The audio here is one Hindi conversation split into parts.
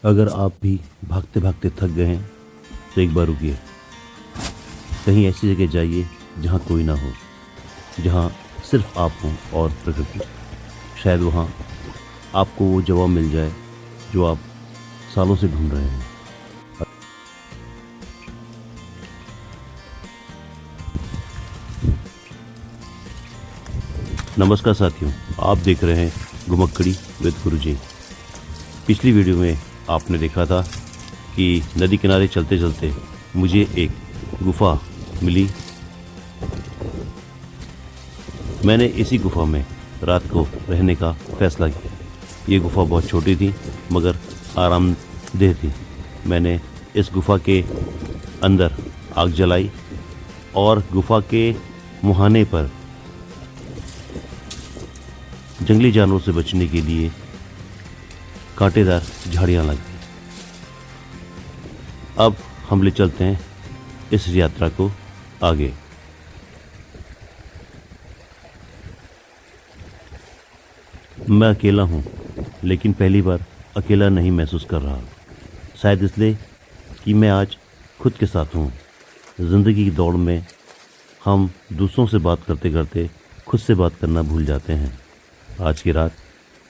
अगर आप भी भागते भागते थक गए हैं तो एक बार रुकिए। कहीं ऐसी जगह जाइए जहाँ कोई ना हो, जहाँ सिर्फ आप हों और प्रकृति। शायद वहाँ आपको वो जवाब मिल जाए जो आप सालों से ढूंढ रहे हैं। नमस्कार साथियों, आप देख रहे हैं घुमक्कड़ी विद गुरुजी। पिछली वीडियो में आपने देखा था कि नदी किनारे चलते चलते मुझे एक गुफा मिली। मैंने इसी गुफा में रात को रहने का फैसला किया। ये गुफा बहुत छोटी थी मगर आरामदेह थी। मैंने इस गुफा के अंदर आग जलाई और गुफा के मुहाने पर जंगली जानवरों से बचने के लिए कांटेदार झाड़ियां लगी। अब हम ले चलते हैं इस यात्रा को आगे। मैं अकेला हूं, लेकिन पहली बार अकेला नहीं महसूस कर रहा। शायद इसलिए कि मैं आज खुद के साथ हूं। जिंदगी की दौड़ में हम दूसरों से बात करते करते खुद से बात करना भूल जाते हैं। आज की रात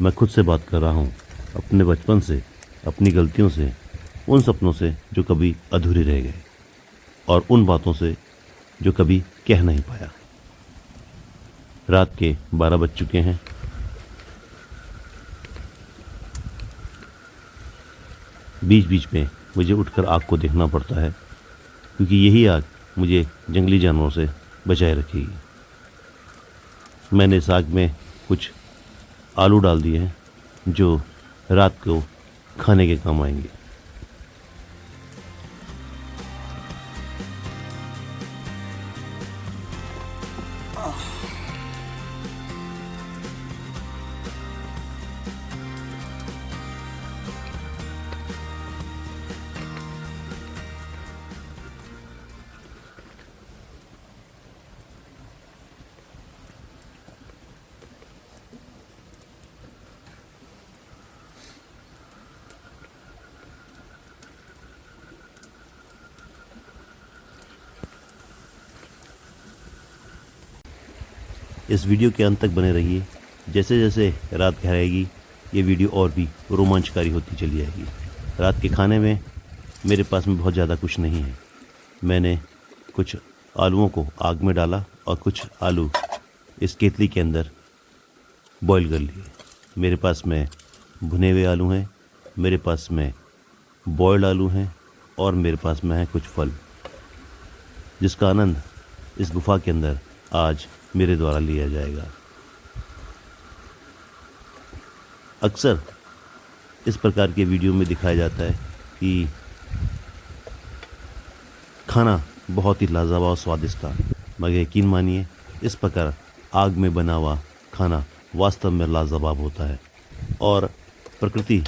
मैं खुद से बात कर रहा हूँ, अपने बचपन से, अपनी गलतियों से, उन सपनों से जो कभी अधूरे रह गए और उन बातों से जो कभी कह नहीं पाया। रात के 12 बज चुके हैं। बीच बीच में मुझे उठकर आग को देखना पड़ता है, क्योंकि यही आग मुझे जंगली जानवरों से बचाए रखेगी। मैंने इस आग में कुछ आलू डाल दिए हैं जो रात को खाने के काम आएंगे। इस वीडियो के अंत तक बने रहिए। जैसे जैसे रात गहराएगी ये वीडियो और भी रोमांचकारी होती चली जाएगी। रात के खाने में मेरे पास में बहुत ज़्यादा कुछ नहीं है। मैंने कुछ आलूओं को आग में डाला और कुछ आलू इस केतली के अंदर बॉईल कर लिए। मेरे पास में भुने हुए आलू हैं, मेरे पास में बॉयल्ड आलू हैं और मेरे पास में है कुछ फल, जिसका आनंद इस गुफा के अंदर आज मेरे द्वारा लिया जाएगा। अक्सर इस प्रकार के वीडियो में दिखाया जाता है कि खाना बहुत ही लाजवाब और स्वादिष्ट था, मगर यकीन मानिए इस प्रकार आग में बना हुआ खाना वास्तव में लाजवाब होता है और प्रकृति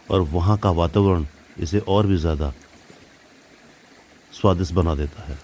और वहाँ का वातावरण इसे और भी ज़्यादा स्वादिष्ट बना देता है।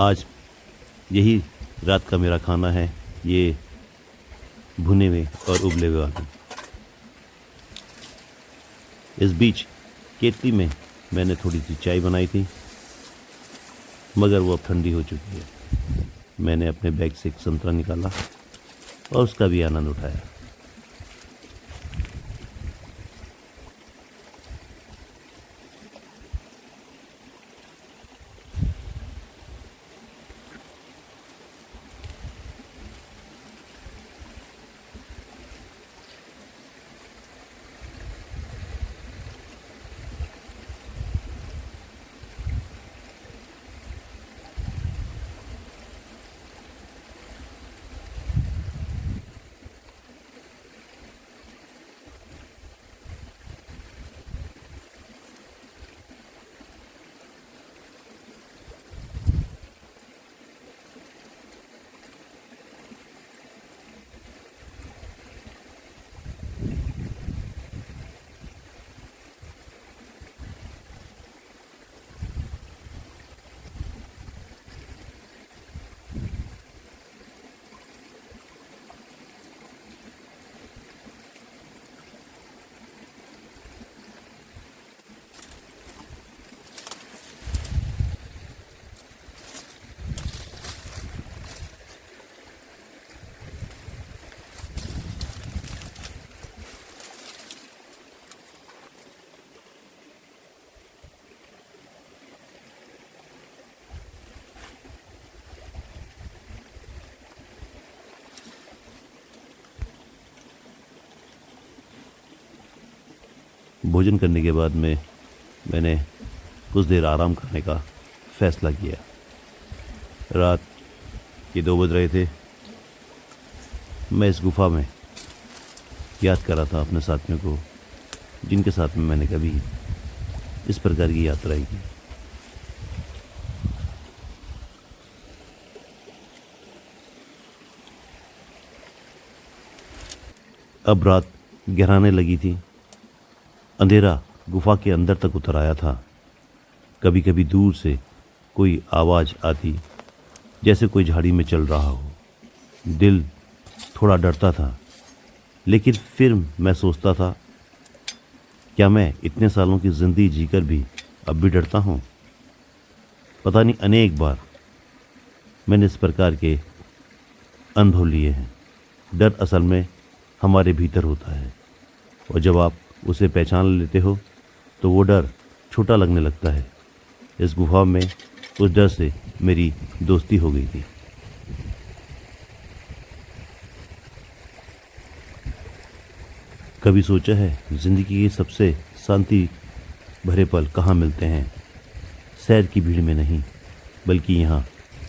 आज यही रात का मेरा खाना है, ये भुने हुए और उबले हुए आलू। इस बीच केतली में मैंने थोड़ी सी चाय बनाई थी, मगर वो अब ठंडी हो चुकी है। मैंने अपने बैग से एक संतरा निकाला और उसका भी आनंद उठाया। भोजन करने के बाद मैंने कुछ देर आराम करने का फैसला किया। रात के 2 बज रहे थे। मैं इस गुफा में याद कर रहा था अपने साथियों को, जिनके साथ में मैंने कभी इस प्रकार की यात्रा की। अब रात गहराने लगी थी। अंधेरा गुफा के अंदर तक उतर आया था। कभी कभी दूर से कोई आवाज़ आती, जैसे कोई झाड़ी में चल रहा हो। दिल थोड़ा डरता था, लेकिन फिर मैं सोचता था, क्या मैं इतने सालों की ज़िंदगी जीकर भी अब भी डरता हूँ? पता नहीं, अनेक बार मैंने इस प्रकार के अनुभव लिए हैं। डर असल में हमारे भीतर होता है, और जब आप उसे पहचान लेते हो तो वो डर छोटा लगने लगता है। इस गुफा में उस डर से मेरी दोस्ती हो गई थी। कभी सोचा है ज़िंदगी के सबसे शांति भरे पल कहाँ मिलते हैं? शहर की भीड़ में नहीं, बल्कि यहाँ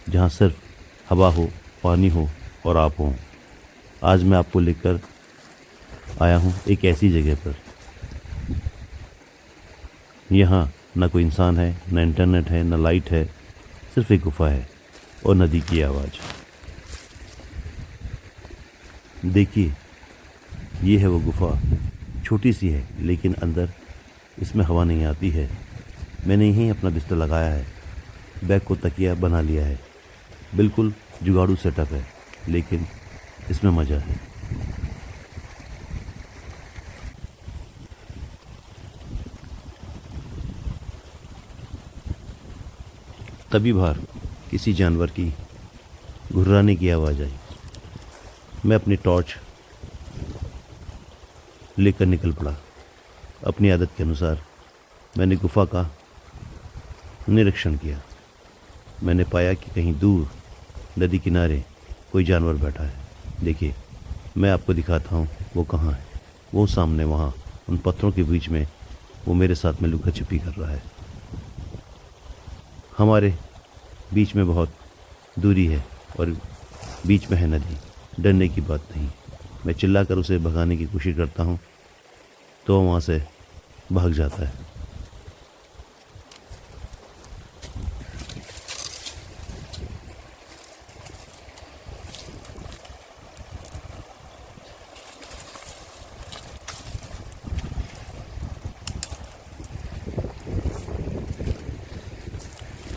जहाँ सिर्फ हवा हो, पानी हो और आप हो। आज मैं आपको लेकर आया हूँ एक ऐसी जगह पर। यहाँ ना कोई इंसान है, ना इंटरनेट है, ना लाइट है, सिर्फ एक गुफा है और नदी की आवाज़। देखिए, ये है वो गुफा। छोटी सी है, लेकिन अंदर इसमें हवा नहीं आती है। मैंने यहीं अपना बिस्तर लगाया है, बैग को तकिया बना लिया है। बिल्कुल जुगाड़ू सेटअप है, लेकिन इसमें मज़ा है। तभी बाहर किसी जानवर की घुर्राने की आवाज़ आई। मैं अपनी टॉर्च लेकर निकल पड़ा। अपनी आदत के अनुसार मैंने गुफा का निरीक्षण किया। मैंने पाया कि कहीं दूर नदी किनारे कोई जानवर बैठा है। देखिए, मैं आपको दिखाता हूँ वो कहाँ है। वो सामने वहाँ उन पत्थरों के बीच में वो मेरे साथ में लुका छिपी कर रहा है। हमारे बीच में बहुत दूरी है और बीच में है नदी। डरने की बात नहीं। मैं चिल्लाकर उसे भगाने की कोशिश करता हूँ तो वहाँ से भाग जाता है।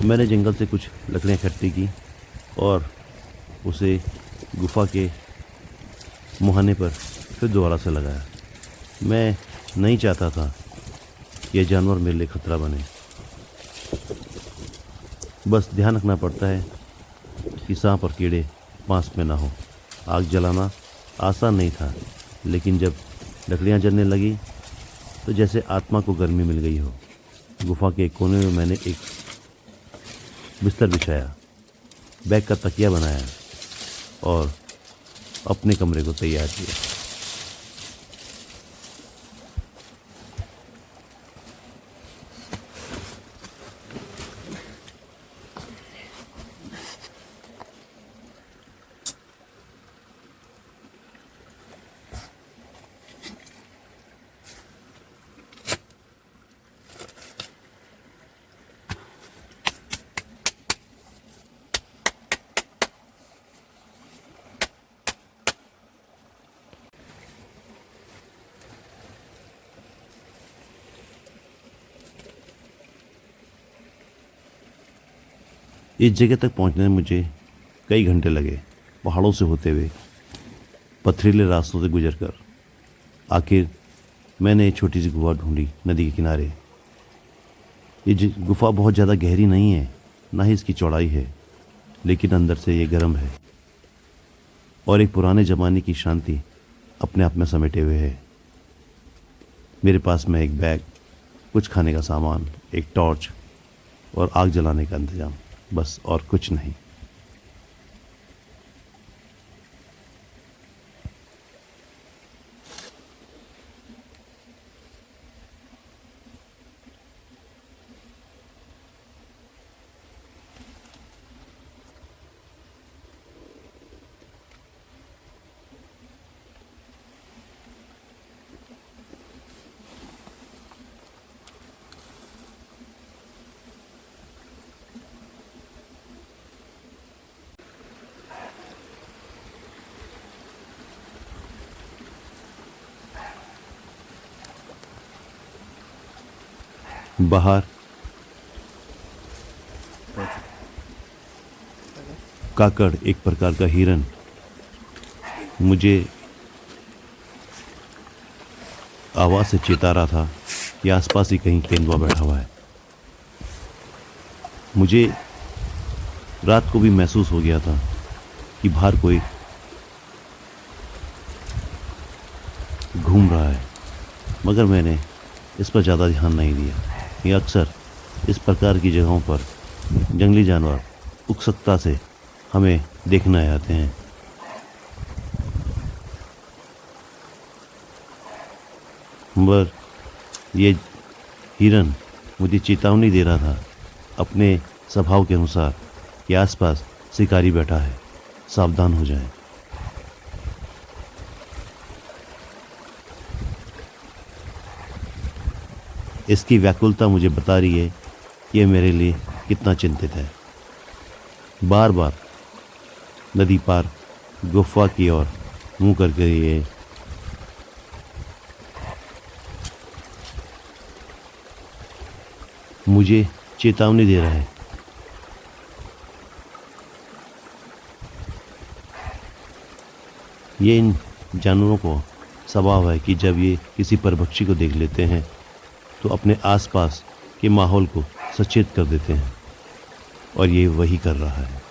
मैंने जंगल से कुछ लकड़ियाँ इकट्ठी की और उसे गुफा के मुहाने पर फिर दोबारा से लगाया। मैं नहीं चाहता था यह जानवर मेरे लिए खतरा बने। बस ध्यान रखना पड़ता है कि सांप और कीड़े पास में ना हो। आग जलाना आसान नहीं था, लेकिन जब लकड़ियाँ जलने लगी तो जैसे आत्मा को गर्मी मिल गई हो। गुफा के एक कोने में मैंने एक बिस्तर बिछाया, बैग का तकिया बनाया और अपने कमरे को तैयार किया। इस जगह तक पहुंचने में मुझे कई घंटे लगे, पहाड़ों से होते हुए, पथरीले रास्तों से गुजरकर। आखिर मैंने एक छोटी सी गुफा ढूंढी नदी के किनारे। ये गुफा बहुत ज़्यादा गहरी नहीं है, ना ही इसकी चौड़ाई है, लेकिन अंदर से ये गर्म है और एक पुराने ज़माने की शांति अपने आप में समेटे हुए है। मेरे पास में एक बैग, कुछ खाने का सामान, एक टॉर्च और आग जलाने का इंतज़ाम, बस और कुछ नहीं। बाहर काकड़, एक प्रकार का हिरन, मुझे आवाज़ से चेता रहा था कि आसपास ही कहीं तेंदुआ बैठा हुआ है। मुझे रात को भी महसूस हो गया था कि बाहर कोई घूम रहा है, मगर मैंने इस पर ज़्यादा ध्यान नहीं दिया। ये अक्सर इस प्रकार की जगहों पर जंगली जानवर उत्सुकता से हमें देखने आते हैं। मगर ये हिरन मुझे चेतावनी दे रहा था अपने स्वभाव के अनुसार कि आसपास शिकारी बैठा है, सावधान हो जाएं। इसकी व्याकुलता मुझे बता रही है कि यह मेरे लिए कितना चिंतित है। बार बार नदी पार गुफा की ओर मुंह करके ये मुझे चेतावनी दे रहा है। ये इन जानवरों को स्वभाव है कि जब ये किसी परभक्षी को देख लेते हैं तो अपने आसपास के माहौल को सचेत कर देते हैं, और ये वही कर रहा है।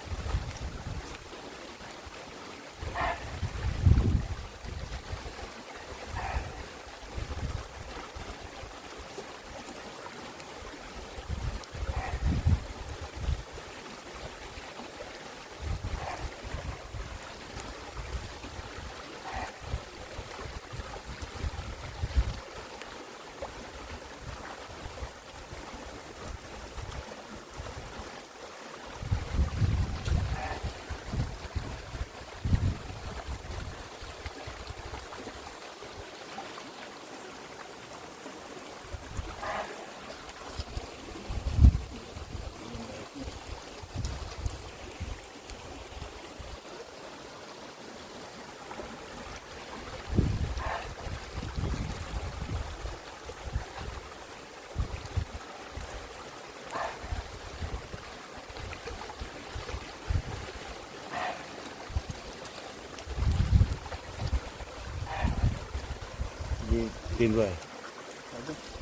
3 रहा है,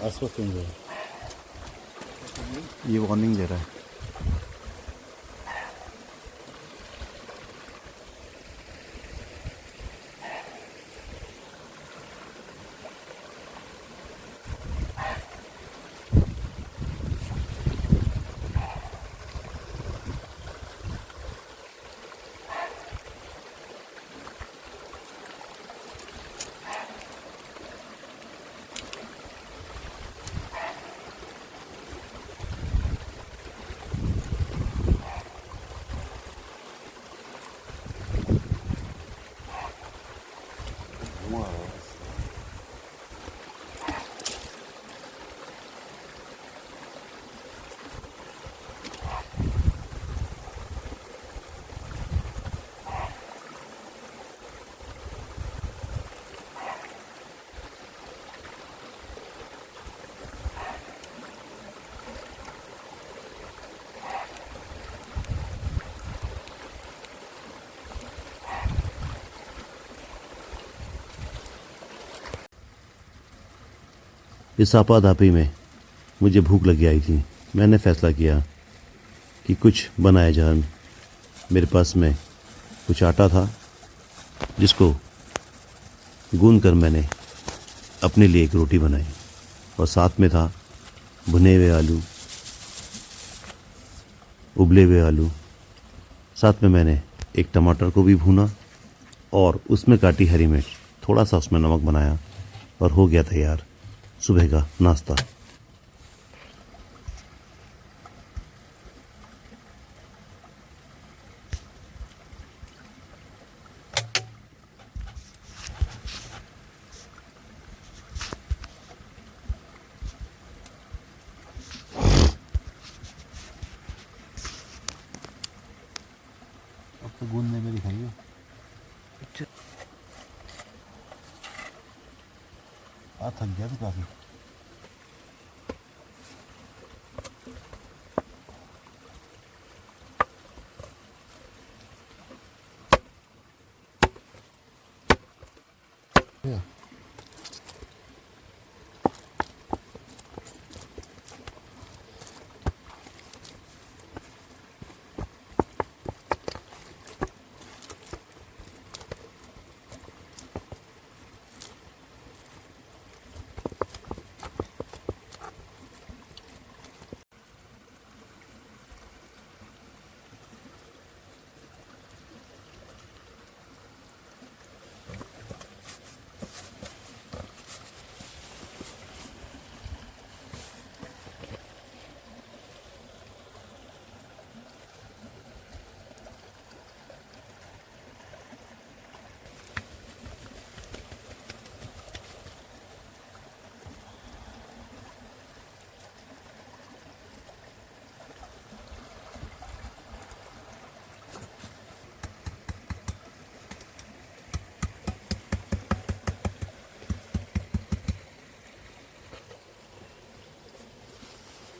आसपास 3 रहा है। ये वार्निंग दे रहा है। इस आपाधापी में मुझे भूख लगी आई थी। मैंने फैसला किया कि कुछ बनाया जाए। मेरे पास में कुछ आटा था जिसको गूंद कर मैंने अपने लिए एक रोटी बनाई और साथ में था भुने हुए आलू, उबले हुए आलू। साथ में मैंने एक टमाटर को भी भूना और उसमें काटी हरी मिर्च, थोड़ा सा उसमें नमक बनाया और हो गया तैयार सुबह का नाश्ता। अब तो गूंदने में दिखाइए। थक गया था काफी।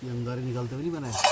ये अंगारे निकालते हुए नहीं बनाया।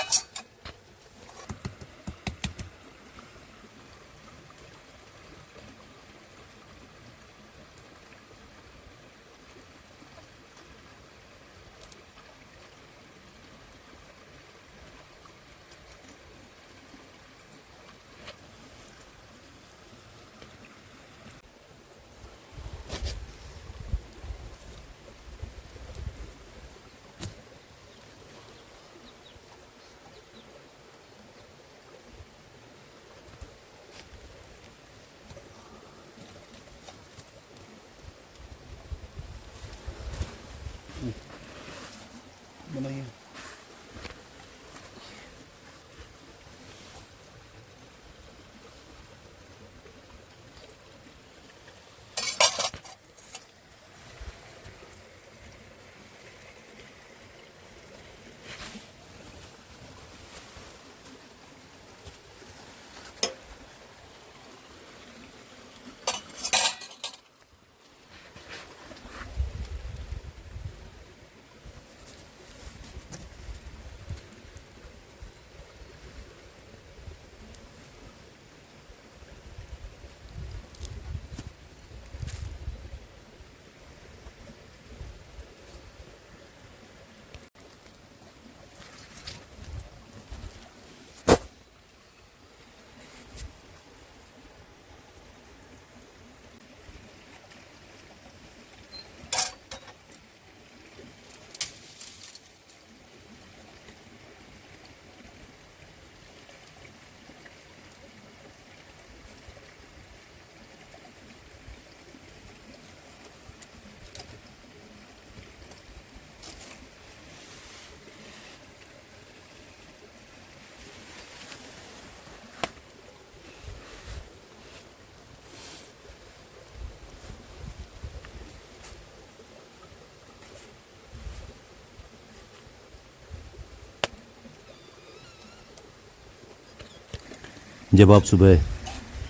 जब आप सुबह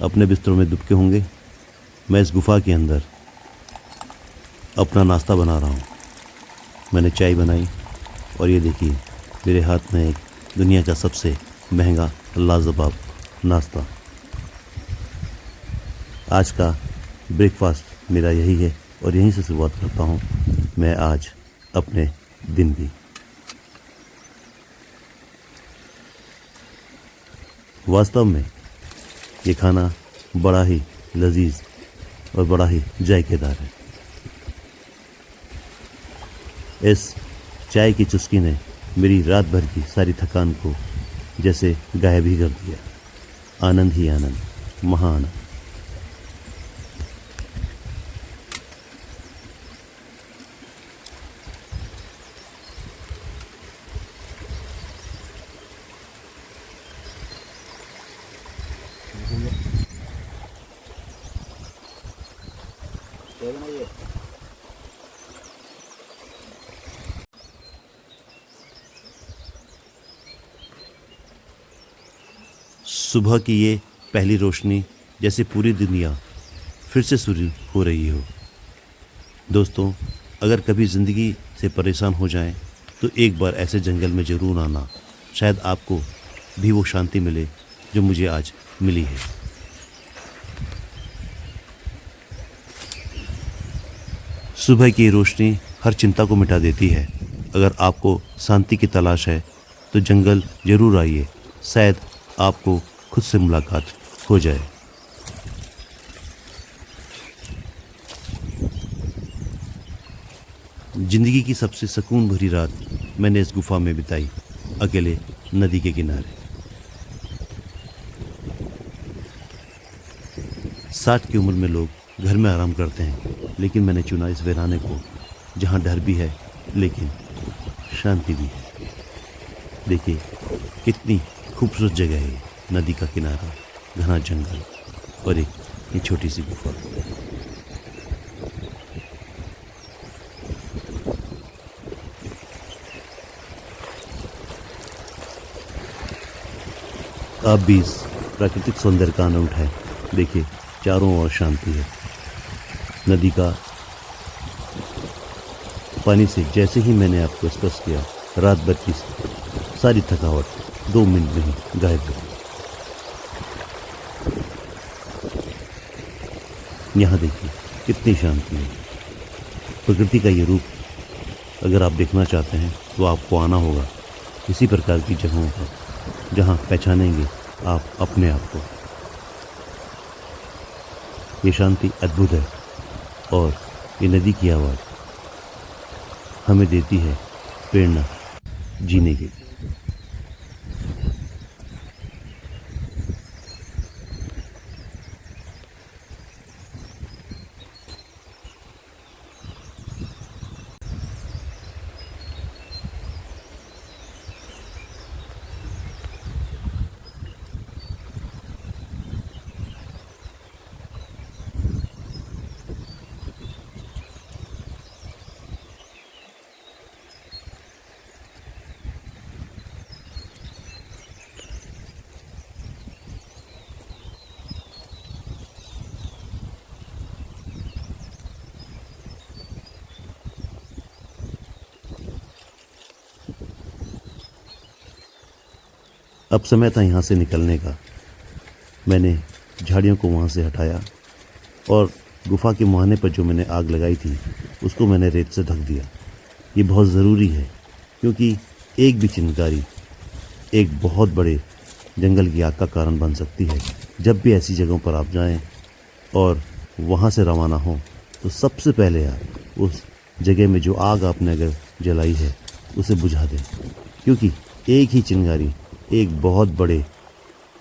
अपने बिस्तरों में दुबके होंगे, मैं इस गुफ़ा के अंदर अपना नाश्ता बना रहा हूँ। मैंने चाय बनाई और ये देखिए मेरे हाथ में एक दुनिया का सबसे महंगा लाजवाब नाश्ता। आज का ब्रेकफास्ट मेरा यही है और यहीं से शुरुआत करता हूँ मैं आज अपने दिन की। वास्तव में ये खाना बड़ा ही लजीज और बड़ा ही जायकेदार है। इस चाय की चुस्की ने मेरी रात भर की सारी थकान को जैसे गायब ही कर दिया। आनंद ही आनंद, महाआनंद। सुबह की ये पहली रोशनी जैसे पूरी दुनिया फिर से शुरू हो रही हो। दोस्तों, अगर कभी ज़िंदगी से परेशान हो जाएं तो एक बार ऐसे जंगल में ज़रूर आना। शायद आपको भी वो शांति मिले जो मुझे आज मिली है। सुबह की रोशनी हर चिंता को मिटा देती है। अगर आपको शांति की तलाश है तो जंगल ज़रूर आइए। शायद आपको खुद से मुलाकात हो जाए। जिंदगी की सबसे सुकून भरी रात मैंने इस गुफा में बिताई, अकेले नदी के किनारे। 60 की उम्र में लोग घर में आराम करते हैं, लेकिन मैंने चुना इस वीराने को जहाँ डर भी है लेकिन शांति भी है। देखिए कितनी खूबसूरत जगह है। नदी का किनारा, घना जंगल और एक ये छोटी सी गुफा। आप भी इस प्राकृतिक सौंदर्य का आनंद उठाएं। देखिए चारों ओर शांति है। नदी का पानी से जैसे ही मैंने आपको स्पर्श किया, रात भर की सारी थकावट 2 मिनट में ही गायब हो गई। यहाँ देखिए कितनी शांति है। प्रकृति का ये रूप अगर आप देखना चाहते हैं तो आपको आना होगा इसी प्रकार की जगहों पर, जहाँ पहचानेंगे आप अपने आप को। ये शांति अद्भुत है और ये नदी की आवाज़ हमें देती है प्रेरणा जीने की। अब समय था यहाँ से निकलने का। मैंने झाड़ियों को वहाँ से हटाया और गुफा के मुहाने पर जो मैंने आग लगाई थी उसको मैंने रेत से ढक दिया। ये बहुत ज़रूरी है क्योंकि एक भी चिंगारी एक बहुत बड़े जंगल की आग का कारण बन सकती है। जब भी ऐसी जगहों पर आप जाएं और वहाँ से रवाना हो तो सबसे पहले आप उस जगह में जो आग आपने अगर जलाई है उसे बुझा दें, क्योंकि एक ही चिंगारी एक बहुत बड़े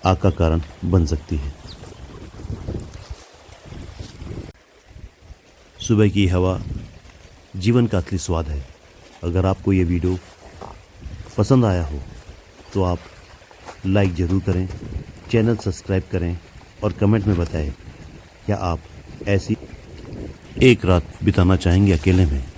आग का कारण बन सकती है। सुबह की हवा जीवन का असली स्वाद है। अगर आपको ये वीडियो पसंद आया हो तो आप लाइक ज़रूर करें, चैनल सब्सक्राइब करें और कमेंट में बताएं क्या आप ऐसी एक रात बिताना चाहेंगे अकेले में।